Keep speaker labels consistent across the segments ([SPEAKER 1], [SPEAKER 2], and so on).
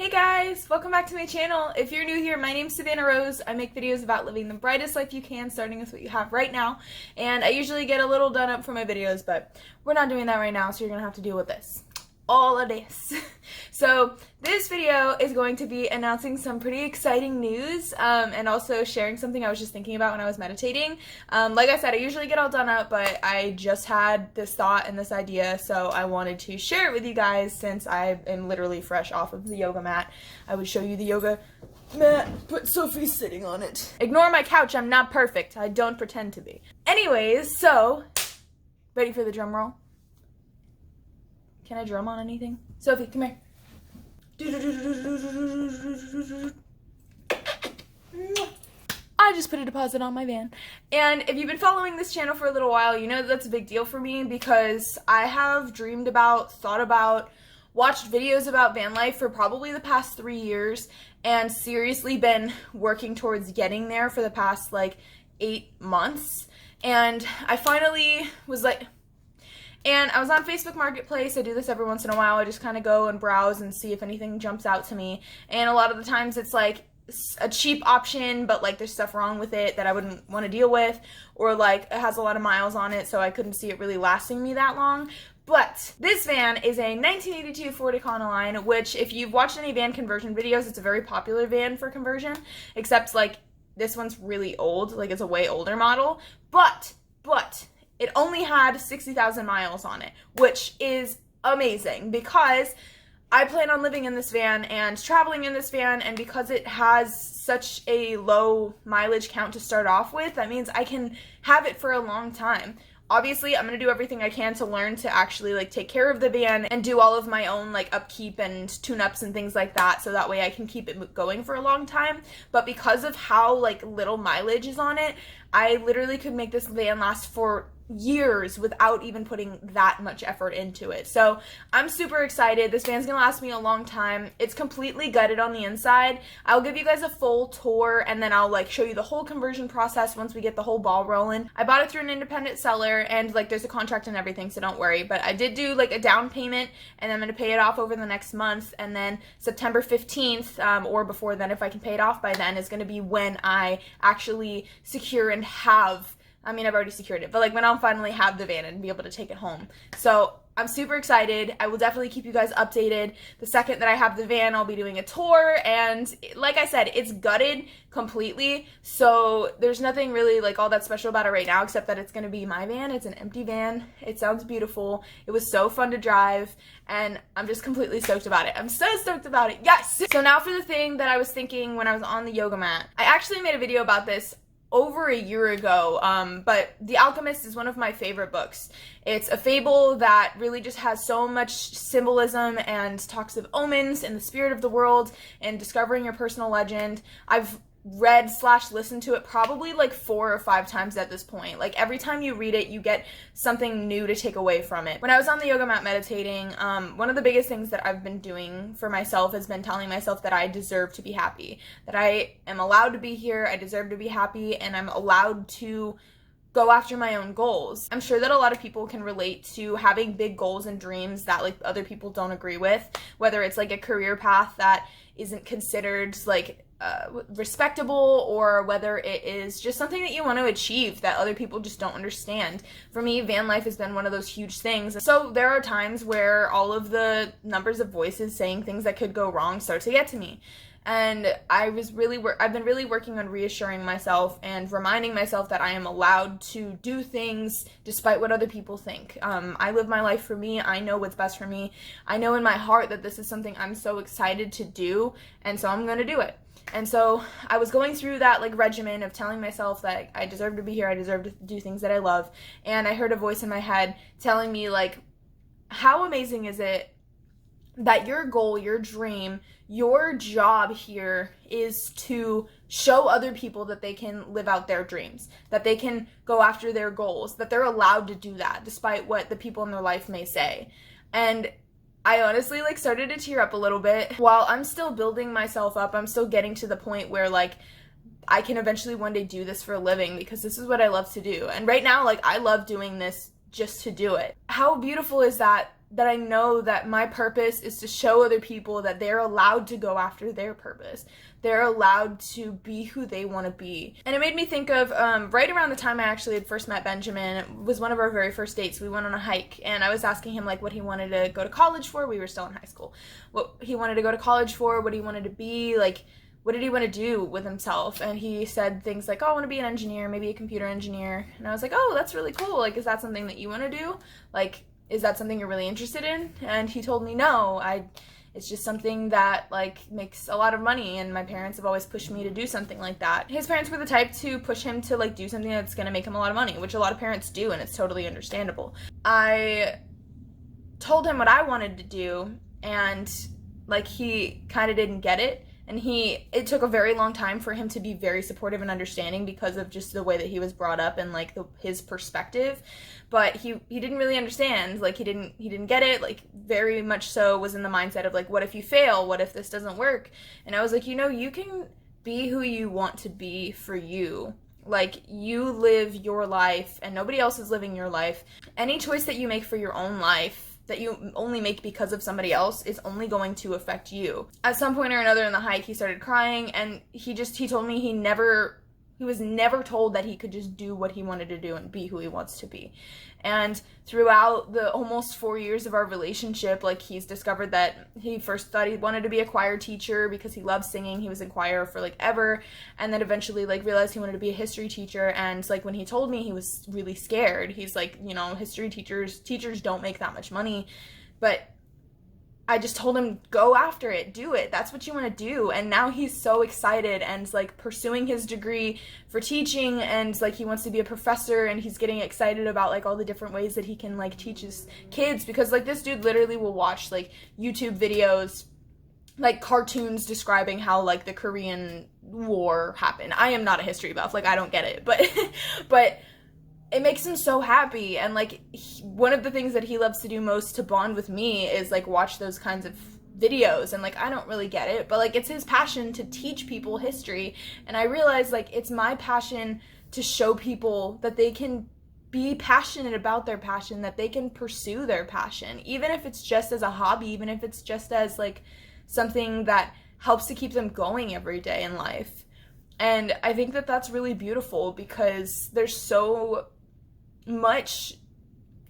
[SPEAKER 1] Hey guys, welcome back to my channel. If you're new here, my name's Savannah Rose. I make videos about living the brightest life you can, starting with what you have right now. And I usually get a little done up for my videos, but we're not doing that right now, so you're gonna have to deal with this. All of this. So this video is going to be announcing some pretty exciting news and also sharing something I was just thinking about when I was meditating. Like I said, I usually get all done up, but I just had this thought and this idea, so I wanted to share it with you guys since I am literally fresh off of the yoga mat. I would show you the yoga mat, but Sophie's sitting on it. Ignore my couch, I'm not perfect. I don't pretend to be. Anyways, so, ready for the drum roll? Can I drum on anything? Sophie, come here. I just put a deposit on my van. And if you've been following this channel for a little while, you know that's a big deal for me because I have dreamed about, thought about, watched videos about van life for probably the past 3 years and seriously been working towards getting there for the past like 8 months. And I finally was like, and I was on Facebook Marketplace. I do this every once in a while. I just kind of go and browse and see if anything jumps out to me. And a lot of the times it's like a cheap option, but like there's stuff wrong with it that I wouldn't want to deal with, or like it has a lot of miles on it, so I couldn't see it really lasting me that long. But this van is a 1982 Ford Econoline, which if you've watched any van conversion videos, it's a very popular van for conversion, except like this one's really old, like it's a way older model, but it only had 60,000 miles on it, which is amazing because I plan on living in this van and traveling in this van, and because it has such a low mileage count to start off with, that means I can have it for a long time. Obviously, I'm going to do everything I can to learn to actually like take care of the van and do all of my own like upkeep and tune-ups and things like that, so that way I can keep it going for a long time. But because of how like little mileage is on it, I literally could make this van last for years without even putting that much effort into it. So I'm super excited. This van's gonna last me a long time. It's completely gutted on the inside. I'll give you guys a full tour and then I'll like show you the whole conversion process once we get the whole ball rolling. I bought it through an independent seller and like there's a contract and everything, so don't worry, but I did do like a down payment and I'm gonna pay it off over the next month, and then September 15th or before then, if I can pay it off by then, is gonna be when I actually secure and have, I mean, I've already secured it, but like when I'll finally have the van and be able to take it home. So I'm super excited. I will definitely keep you guys updated. The second that I have the van, I'll be doing a tour, and like I said, it's gutted completely, so there's nothing really like all that special about it right now except that it's going to be my van. It's an empty van. It sounds beautiful. It was so fun to drive, and I'm just completely stoked about it. I'm so stoked about it. Yes! So now for the thing that I was thinking when I was on the yoga mat. I actually made a video about this over a year ago, but The Alchemist is one of my favorite books. It's a fable that really just has so much symbolism and talks of omens and the spirit of the world and discovering your personal legend. I've read/listened to it probably like 4 or 5 times at this point. Like every time you read it, you get something new to take away from it. When I was on the yoga mat meditating, one of the biggest things that I've been doing for myself has been telling myself that I deserve to be happy, that I am allowed to be here, I deserve to be happy, and I'm allowed to go after my own goals. I'm sure that a lot of people can relate to having big goals and dreams that like other people don't agree with, whether it's like a career path that isn't considered like respectable, or whether it is just something that you want to achieve that other people just don't understand. For me, van life has been one of those huge things. So there are times where all of the numbers of voices saying things that could go wrong start to get to me. And I've been really working on reassuring myself and reminding myself that I am allowed to do things despite what other people think. I live my life for me. I know what's best for me. I know in my heart that this is something I'm so excited to do, and so I'm gonna do it. And so I was going through that like regimen of telling myself that I deserve to be here, I deserve to do things that I love, and I heard a voice in my head telling me like, how amazing is it that your goal, your dream, your job here is to show other people that they can live out their dreams, that they can go after their goals, that they're allowed to do that despite what the people in their life may say. And I honestly like started to tear up a little bit. While I'm still building myself up, I'm still getting to the point where like I can eventually one day do this for a living because this is what I love to do. And right now, like I love doing this just to do it. How beautiful is that that I know that my purpose is to show other people that they're allowed to go after their purpose. They're allowed to be who they want to be. And it made me think of right around the time I actually had first met Benjamin. It was one of our very first dates. We went on a hike, and I was asking him like what he wanted to go to college for. We were still in high school. What he wanted to go to college for, what he wanted to be, like what did he want to do with himself? And he said things like, oh, I want to be an engineer, maybe a computer engineer. And I was like, oh, that's really cool. Like, is that something that you want to do? Like, is that something you're really interested in? And he told me, no, it's just something that like makes a lot of money, and my parents have always pushed me to do something like that. His parents were the type to push him to like do something that's going to make him a lot of money, which a lot of parents do, and it's totally understandable. I told him what I wanted to do, and like he kind of didn't get it. And it took a very long time for him to be very supportive and understanding because of just the way that he was brought up and like his perspective. But he didn't really understand. Like he didn't get it. Like very much so was in the mindset of like, what if you fail? What if this doesn't work? And I was like, you can be who you want to be for you. Like you live your life and nobody else is living your life. Any choice that you make for your own life that you only make because of somebody else is only going to affect you. At some point or another in the hike, he started crying, and he told me he was never told that he could just do what he wanted to do and be who he wants to be. And throughout the almost 4 years of our relationship, like he's discovered that he first thought he wanted to be a choir teacher because he loves singing. He was in choir for like ever, and then eventually like realized he wanted to be a history teacher. And like when he told me, he was really scared. He's like, history teachers don't make that much money, but I just told him, go after it, do it. That's what you want to do. And now he's so excited and like pursuing his degree for teaching, and like he wants to be a professor, and he's getting excited about like all the different ways that he can like teach his kids, because like this dude literally will watch like YouTube videos, like cartoons describing how like the Korean War happened. I am not a history buff, like I don't get it, but it makes him so happy. And like one of the things that he loves to do most to bond with me is like watch those kinds of videos. And like I don't really get it, but like it's his passion to teach people history, and I realize like it's my passion to show people that they can be passionate about their passion, that they can pursue their passion, even if it's just as a hobby, even if it's just as like something that helps to keep them going every day in life. And I think that that's really beautiful, because there's so much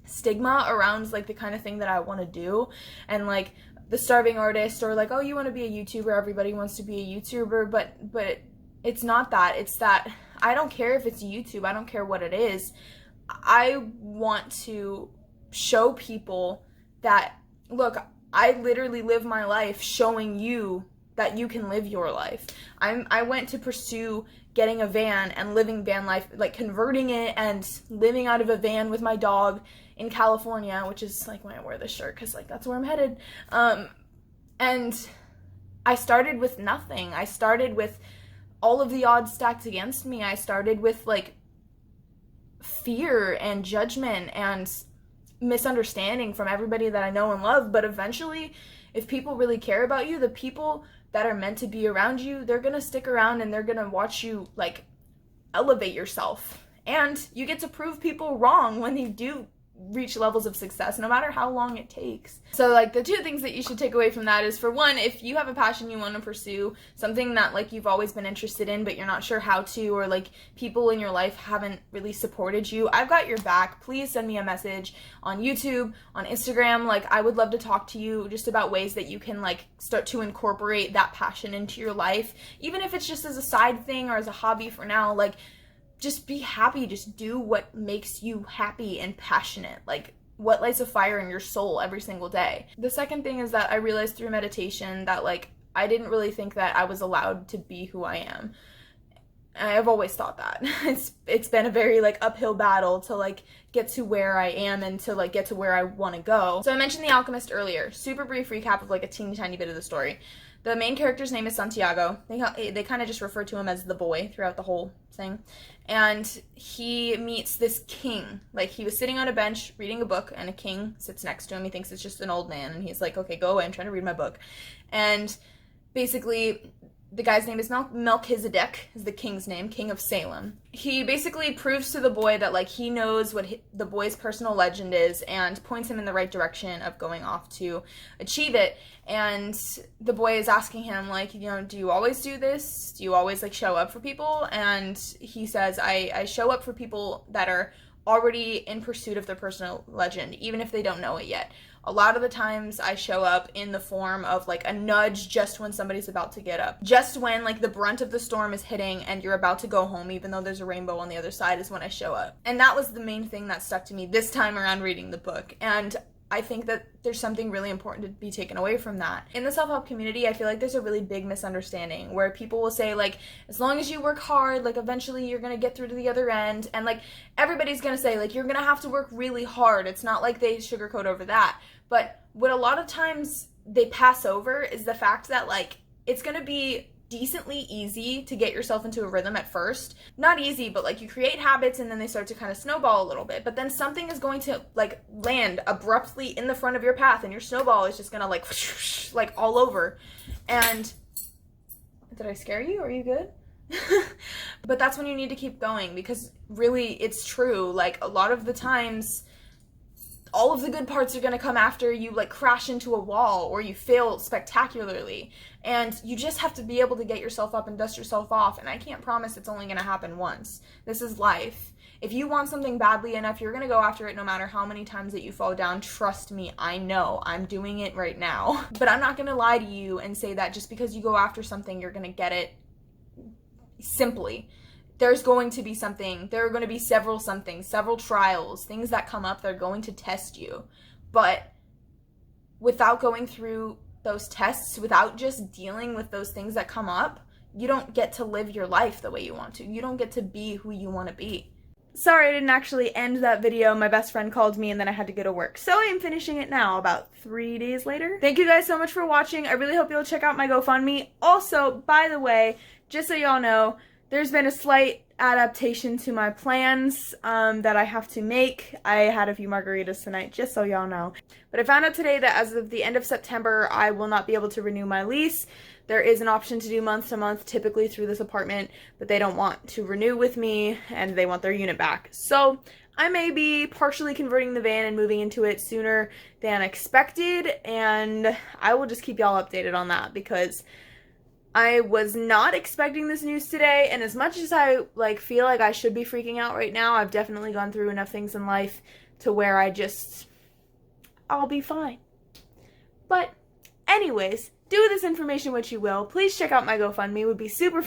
[SPEAKER 1] stigma around like the kind of thing that I want to do, and like the starving artist, or like, oh, you want to be a YouTuber, everybody wants to be a YouTuber, but it's not that. It's that I don't care if it's YouTube, I don't care what it is. I want to show people that, look, I literally live my life showing you that you can live your life. I went to pursue getting a van and living van life, like converting it and living out of a van with my dog in California, which is like when I wear this shirt, because like that's where I'm headed. And I started with nothing. I started with all of the odds stacked against me. I started with like fear and judgment and misunderstanding from everybody that I know and love. But eventually, if people really care about you, the people that are meant to be around you, they're gonna stick around, and they're gonna watch you like elevate yourself. And you get to prove people wrong when they do reach levels of success, no matter how long it takes. So like the two things that you should take away from that is, for one, if you have a passion you want to pursue, something that like you've always been interested in but you're not sure how to, or like people in your life haven't really supported you, I've got your back. Please send me a message on YouTube, on Instagram. Like I would love to talk to you just about ways that you can like start to incorporate that passion into your life, even if it's just as a side thing or as a hobby for now. Like just be happy. Just do what makes you happy and passionate. Like what lights a fire in your soul every single day. The second thing is that I realized through meditation that like I didn't really think that I was allowed to be who I am. I've always thought that. It's been a very like uphill battle to like get to where I am and to like get to where I want to go. So I mentioned The Alchemist earlier. Super brief recap of like a teeny tiny bit of the story. The main character's name is Santiago. They kind of just refer to him as the boy throughout the whole thing. And he meets this king. Like, he was sitting on a bench reading a book, and a king sits next to him. He thinks it's just an old man, and he's like, okay, go away, I'm trying to read my book. And basically, the guy's name is Melchizedek, is the king's name, king of Salem. He basically proves to the boy that, like, he knows what the boy's personal legend is and points him in the right direction of going off to achieve it. And the boy is asking him, like, you know, do you always do this? Do you always, like, show up for people? And he says, I show up for people that are already in pursuit of their personal legend, even if they don't know it yet. A lot of the times I show up in the form of, like, a nudge just when somebody's about to get up. Just when, like, the brunt of the storm is hitting and you're about to go home, even though there's a rainbow on the other side, is when I show up. And that was the main thing that stuck to me this time around reading the book. And I think that there's something really important to be taken away from that. In the self-help community, I feel like there's a really big misunderstanding where people will say, like, as long as you work hard, like, eventually you're gonna get through to the other end. And, like, everybody's gonna say, like, you're gonna have to work really hard. It's not like they sugarcoat over that. But what a lot of times they pass over is the fact that, like, it's gonna be decently easy to get yourself into a rhythm at first. Not easy, but, like, you create habits and then they start to kind of snowball a little bit. But then something is going to, like, land abruptly in the front of your path and your snowball is just gonna, like, whoosh, like, all over. And did I scare you? Are you good? But that's when you need to keep going, because really it's true. Like, a lot of the times all of the good parts are going to come after you, like, crash into a wall or you fail spectacularly. And you just have to be able to get yourself up and dust yourself off. And I can't promise it's only going to happen once. This is life. If you want something badly enough, you're going to go after it no matter how many times that you fall down. Trust me, I know. I'm doing it right now. But I'm not going to lie to you and say that just because you go after something, you're going to get it simply. There's going to be something, there are going to be several trials, things that come up that are going to test you. But without going through those tests, without just dealing with those things that come up, you don't get to live your life the way you want to. You don't get to be who you want to be. Sorry I didn't actually end that video. My best friend called me and then I had to go to work. So I am finishing it now, about 3 days later. Thank you guys so much for watching. I really hope you'll check out my GoFundMe. Also, by the way, just so y'all know, there's been a slight adaptation to my plans that I have to make. I had a few margaritas tonight, just so y'all know. But I found out today that as of the end of September, I will not be able to renew my lease. There is an option to do month to month, typically through this apartment, but they don't want to renew with me, and they want their unit back. So I may be partially converting the van and moving into it sooner than expected, and I will just keep y'all updated on that, because I was not expecting this news today, and as much as I, like, feel like I should be freaking out right now, I've definitely gone through enough things in life to where I'll be fine. But anyways, do with this information what you will. Please check out my GoFundMe. It would be super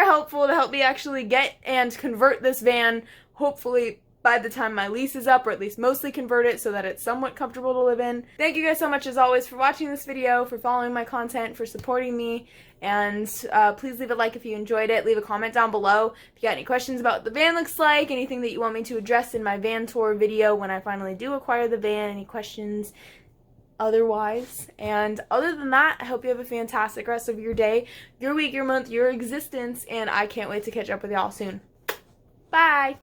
[SPEAKER 1] helpful to help me actually get and convert this van, hopefully by the time my lease is up, or at least mostly convert it so that it's somewhat comfortable to live in. Thank you guys so much, as always, for watching this video, for following my content, for supporting me, and please leave a like if you enjoyed it. Leave a comment down below if you got any questions about what the van looks like, anything that you want me to address in my van tour video when I finally do acquire the van, any questions otherwise. And other than that, I hope you have a fantastic rest of your day, your week, your month, your existence, and I can't wait to catch up with y'all soon. Bye!